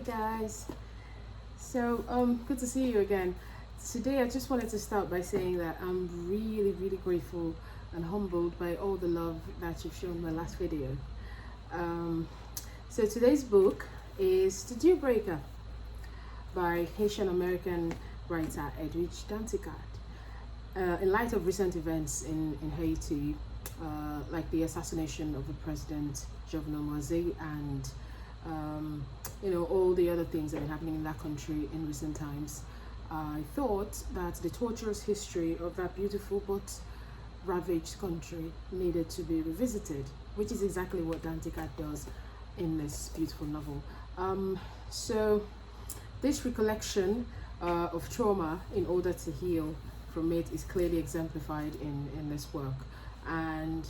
guys. So good to see you again. Today I just wanted to start by saying that I'm really grateful and humbled by all the love that you've shown my last video. So today's book is The Deal Breaker by Haitian American writer Edwidge Danticat. In light of recent events in Haiti, like the assassination of the president Jovenel Moise and all the other things that have been happening in that country in recent times, I thought that the torturous history of that beautiful but ravaged country needed to be revisited, which is exactly what Danticat does in this beautiful novel. So this recollection of trauma in order to heal from it is clearly exemplified in this work. And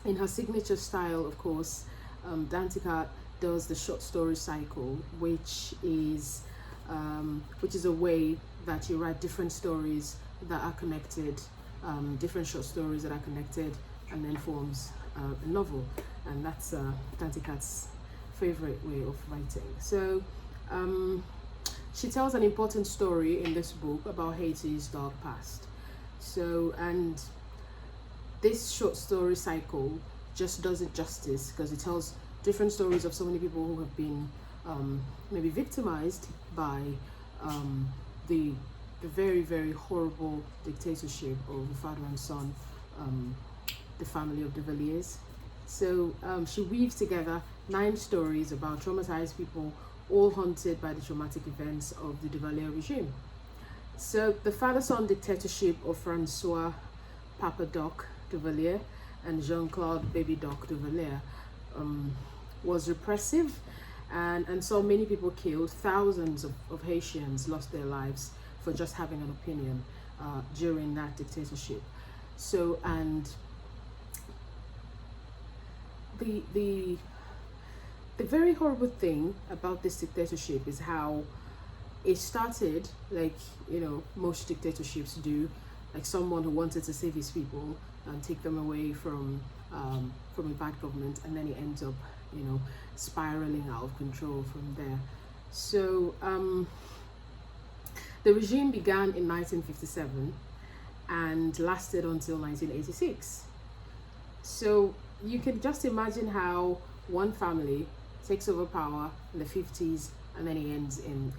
in her signature style, of course, Danticat does the short story cycle, which is a way that you write different stories that are connected, different short stories that are connected, and then forms a novel. And that's Danticat's favorite way of writing. So she tells an important story in this book about Haiti's dark past. So, and this short story cycle just does it justice because it tells different stories of so many people who have been maybe victimized by the very horrible dictatorship of the father and son, the family of Duvaliers. So she weaves together 9 stories about traumatized people, all haunted by the traumatic events of the Duvalier regime. So the father-son dictatorship of Francois Papa Doc Duvalier and Jean-Claude Baby Doc Duvalier was repressive and saw many people killed. Thousands of Haitians lost their lives for just having an opinion during that dictatorship. So, and the very horrible thing about this dictatorship is how it started like most dictatorships do, like someone who wanted to save his people and take them away from a bad government, and then it ends up spiraling out of control from there. So the regime began in 1957 and lasted until 1986. So you can just imagine how one family takes over power in the 50s and then it ends in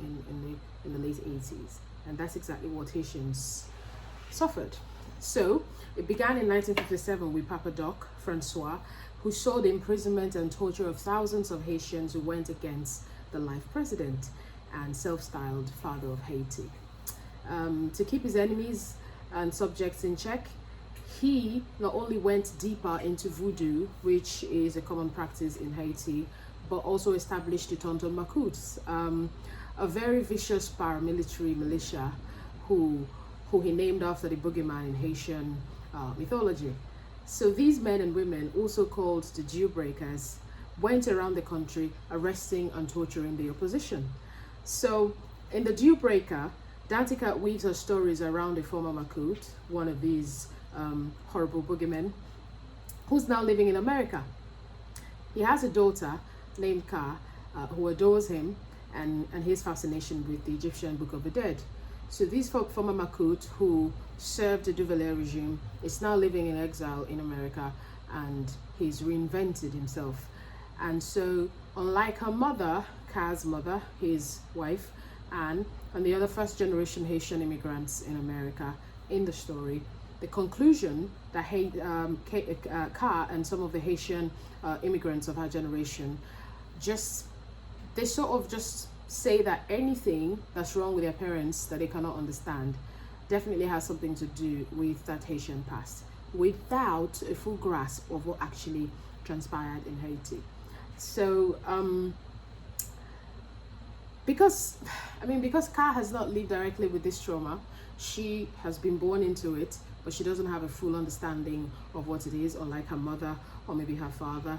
the late 80s, and that's exactly what Haitians suffered. So it began in 1957 with Papa Doc Francois, who saw the imprisonment and torture of thousands of Haitians who went against the life president and self-styled father of Haiti. To keep his enemies and subjects in check, he not only went deeper into voodoo, which is a common practice in Haiti, but also established the Tonton Macoutes, a very vicious paramilitary militia who he named after the boogeyman in Haitian mythology. So these men and women, also called the Deal Breakers, went around the country arresting and torturing the opposition. So in the Deal Breaker, Danticat weaves her stories around a former Macoute, one of these horrible boogeymen, who's now living in America. He has a daughter named Ka, who adores him and his fascination with the Egyptian Book of the Dead. So this former Macoute who served the Duvalier regime is now living in exile in America, and he's reinvented himself. And so unlike her mother, Ka's mother, his wife, Anne, and the other first generation Haitian immigrants in America in the story, the conclusion that Ka and some of the Haitian immigrants of her generation they sort of just say that anything that's wrong with their parents that they cannot understand definitely has something to do with that Haitian past, without a full grasp of what actually transpired in Haiti. So because Ka has not lived directly with this trauma, she has been born into it, but she doesn't have a full understanding of what it is, unlike her mother or maybe her father.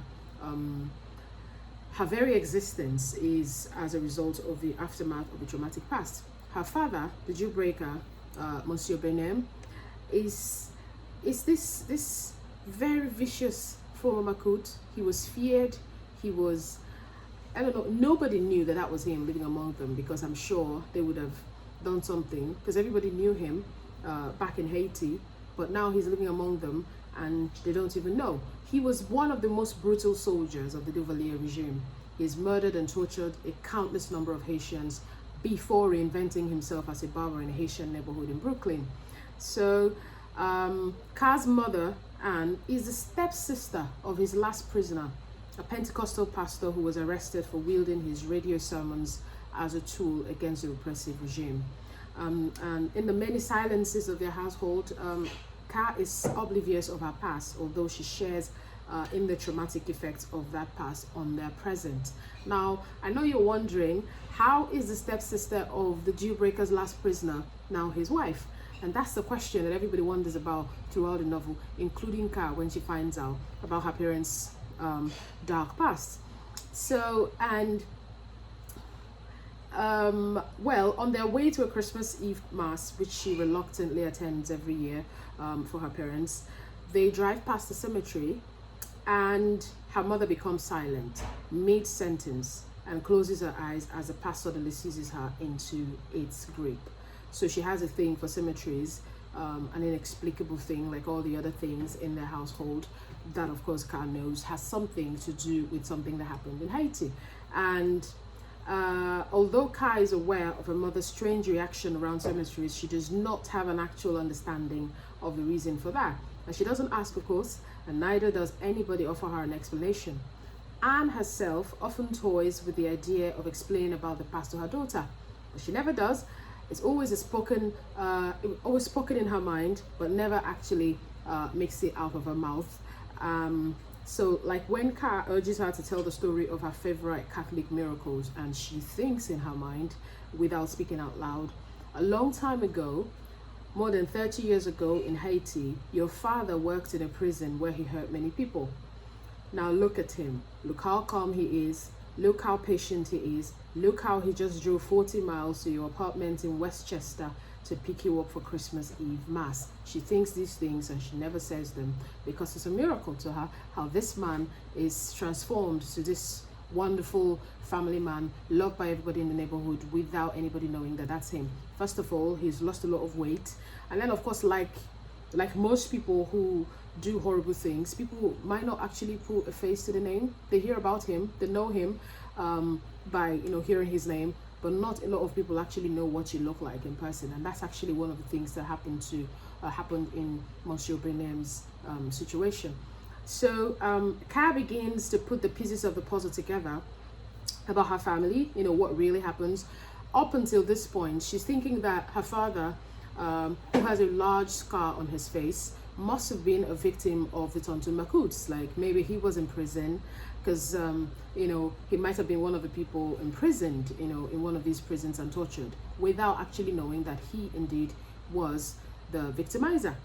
Her very existence is as a result of the aftermath of the traumatic past. Her father, the Deal Breaker, Monsieur Benem, is this very vicious former Macoute. He was feared. He was I don't know, nobody knew that that was him living among them, because I'm sure they would have done something, because everybody knew him back in Haiti, but now he's living among them and they don't even know. He was one of the most brutal soldiers of the Duvalier regime. He's murdered and tortured a countless number of Haitians before reinventing himself as a barber in a Haitian neighborhood in Brooklyn. So Ka's mother, Anne, is the stepsister of his last prisoner, a Pentecostal pastor who was arrested for wielding his radio sermons as a tool against the repressive regime. And in the many silences of their household, Ka is oblivious of her past, although she shares in the traumatic effects of that past on their present. Now, I know you're wondering, how is the stepsister of the Jewbreaker's last prisoner now his wife? And that's the question that everybody wonders about throughout the novel, including Ka when she finds out about her parents' dark past. So, and well, on their way to a Christmas Eve mass, which she reluctantly attends every year for her parents, they drive past the cemetery, and her mother becomes silent mid-sentence and closes her eyes as the pastor releases her into its grip. So she has a thing for cemeteries, an inexplicable thing, like all the other things in their household that, of course, Ka knows has something to do with something that happened in Haiti. And although Ka is aware of her mother's strange reaction around cemeteries, she does not have an actual understanding of the reason for that. And she doesn't ask, of course, and neither does anybody offer her an explanation. Anne herself often toys with the idea of explaining about the past to her daughter, but she never does. It's always always spoken in her mind, but never actually makes it out of her mouth. So like when Ka urges her to tell the story of her favorite Catholic miracles, and she thinks in her mind without speaking out loud, a long time ago, more than 30 years ago in Haiti, your father worked in a prison where he hurt many people. Now look at him. Look how calm he is. Look how patient he is. Look how he just drove 40 miles to your apartment in Westchester to pick you up for Christmas Eve Mass. She thinks these things and she never says them, because it's a miracle to her how this man is transformed to this wonderful family man, loved by everybody in the neighborhood without anybody knowing that that's him. First of all, he's lost a lot of weight, and then of course, like most people who do horrible things, people might not actually put a face to the name. They hear about him, they know him by hearing his name, but not a lot of people actually know what you look like in person. And that's actually one of the things that happened in Monsieur Benem's situation. So Ka begins to put the pieces of the puzzle together about her family, what really happens. Up until this point, she's thinking that her father, who has a large scar on his face, must have been a victim of the Tonton Macoutes. Like maybe he was in prison because, he might have been one of the people imprisoned, in one of these prisons and tortured, without actually knowing that he indeed was the victimizer.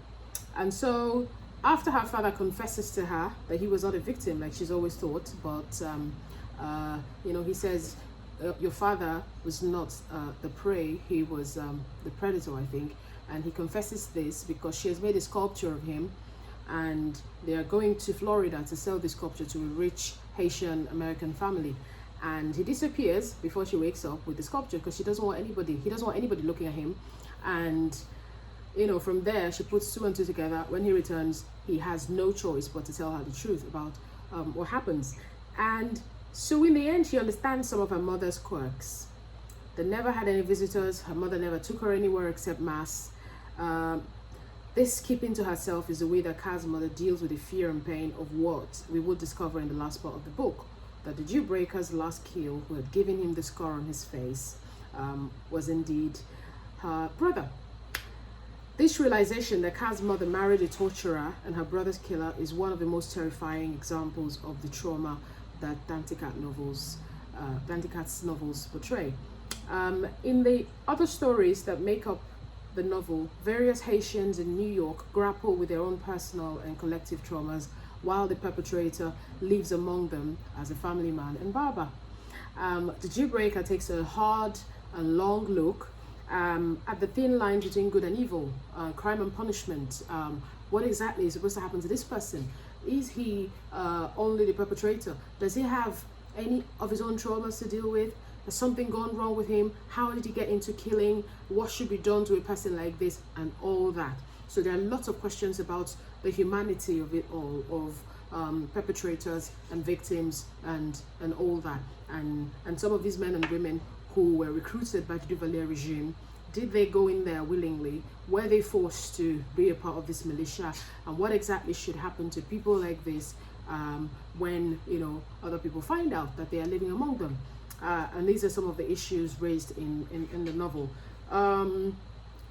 And so after her father confesses to her that he was not a victim, like she's always thought, but, he says, your father was not the prey, he was the predator, I think. And he confesses this because she has made a sculpture of him, and they are going to Florida to sell this sculpture to a rich Haitian American family. And he disappears before she wakes up with the sculpture because he doesn't want anybody looking at him. And from there she puts two and two together. When he returns, he has no choice but to tell her the truth about what happens. And so in the end, she understands some of her mother's quirks. They never had any visitors. Her mother never took her anywhere except mass. This keeping to herself is the way that Ka's mother deals with the fear and pain of what we will discover in the last part of the book, that the Jewbreaker's last kill, who had given him the scar on his face, was indeed her brother. This realization that Ka's mother married a torturer and her brother's killer is one of the most terrifying examples of the trauma that Danticat's novels portray. In the other stories that make up the novel, various Haitians in New York grapple with their own personal and collective traumas, while the perpetrator lives among them as a family man and barber. The Jewbreaker takes a hard and long look at the thin line between good and evil, crime and punishment. What exactly is supposed to happen to this person? Is he only the perpetrator? Does he have any of his own traumas to deal with? Has something gone wrong with him? How did he get into killing? What should be done to a person like this? And all that. So there are lots of questions about the humanity of it all, of perpetrators and victims and all that. And some of these men and women who were recruited by the Duvalier regime, did they go in there willingly? Were they forced to be a part of this militia? And what exactly should happen to people like this when, you know, other people find out that they are living among them? And these are some of the issues raised in the novel.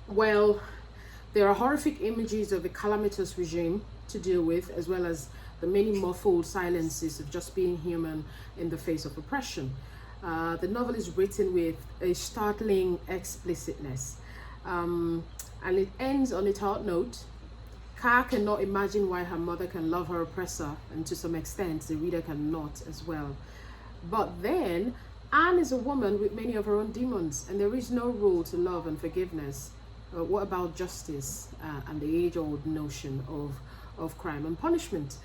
Well, there are horrific images of a calamitous regime to deal with, as well as the many muffled silences of just being human in the face of oppression. The novel is written with a startling explicitness, and it ends on a taut note. Car cannot imagine why her mother can love her oppressor, and to some extent the reader cannot as well. But then Anne is a woman with many of her own demons, and there is no rule to love and forgiveness. What about justice and the age-old notion of crime and punishment?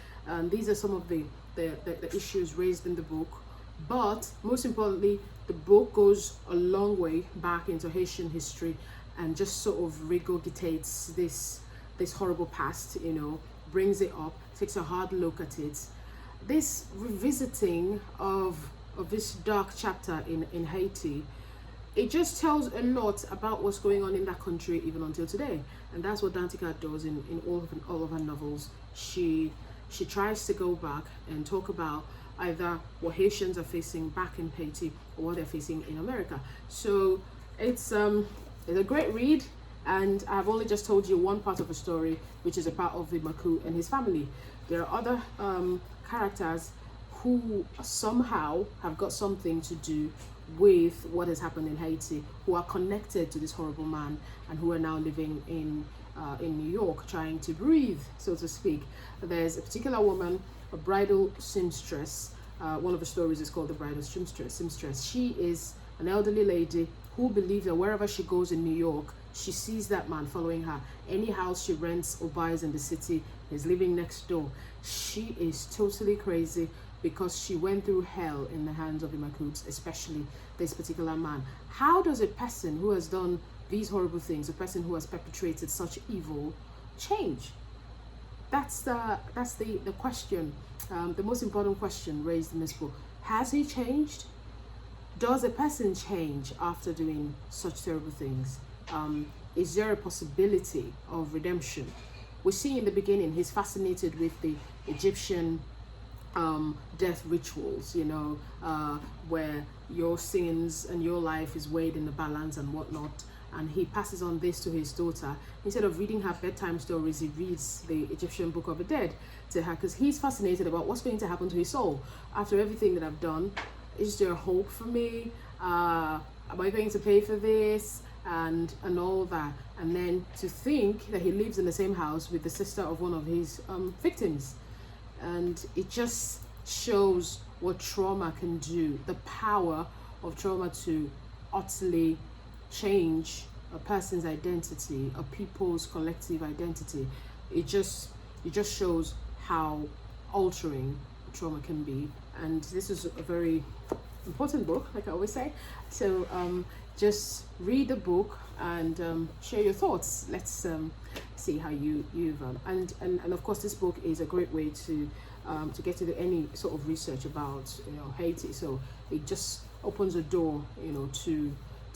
These are some of the issues raised in the book. But most importantly, the book goes a long way back into Haitian history and just sort of regurgitates this horrible past, you know, brings it up, takes a hard look at it. This revisiting of this dark chapter in Haiti, it just tells a lot about what's going on in that country even until today. And that's what Danticat does in all of her novels. She tries to go back and talk about either what Haitians are facing back in Haiti or what they're facing in America. So it's a great read, and I've only just told you one part of the story, which is a part of the Macoutes and his family. There are other characters who somehow have got something to do with what has happened in Haiti, who are connected to this horrible man, and who are now living in New York, trying to breathe, so to speak. There's a particular woman, a bridal seamstress. One of the stories is called The Bridal Seamstress. She is an elderly lady who believes that wherever she goes in New York, she sees that man following her. Any house she rents or buys in the city, is living next door. She is totally crazy because she went through hell in the hands of the Macoutes, especially this particular man. How does a person who has done these horrible things, a person who has perpetrated such evil, change? That's the question, the most important question raised in this book. Has he changed? Does a person change after doing such terrible things? Is there a possibility of redemption? We see in the beginning he's fascinated with the Egyptian death rituals, you know, where your sins and your life is weighed in the balance and whatnot. And he passes on this to his daughter. Instead of reading her bedtime stories, he reads the Egyptian Book of the Dead to her, because he's fascinated about what's going to happen to his soul after everything that I've done. Is there hope for me? Am I going to pay for this? And all that. And then to think that he lives in the same house with the sister of one of his victims. And it just shows what trauma can do, the power of trauma to utterly change a person's identity, a people's collective identity. It just shows how altering trauma can be. And this is a very important book, like I always say. So just read the book and share your thoughts. Let's see how you've and of course this book is a great way to get to any sort of research about, you know, Haiti. So it just opens a door, you know, to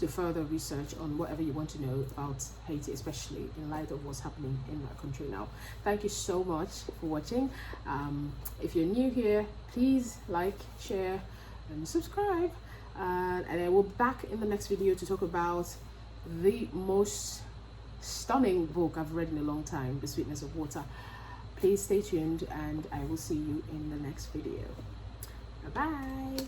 further research on whatever you want to know about Haiti, especially in light of what's happening in that country now. Thank you so much for watching. If you're new here, please like, share and subscribe, and I will be back in the next video to talk about the most stunning book I've read in a long time, The Sweetness of Water. Please stay tuned, and I will see you in the next video. Bye bye.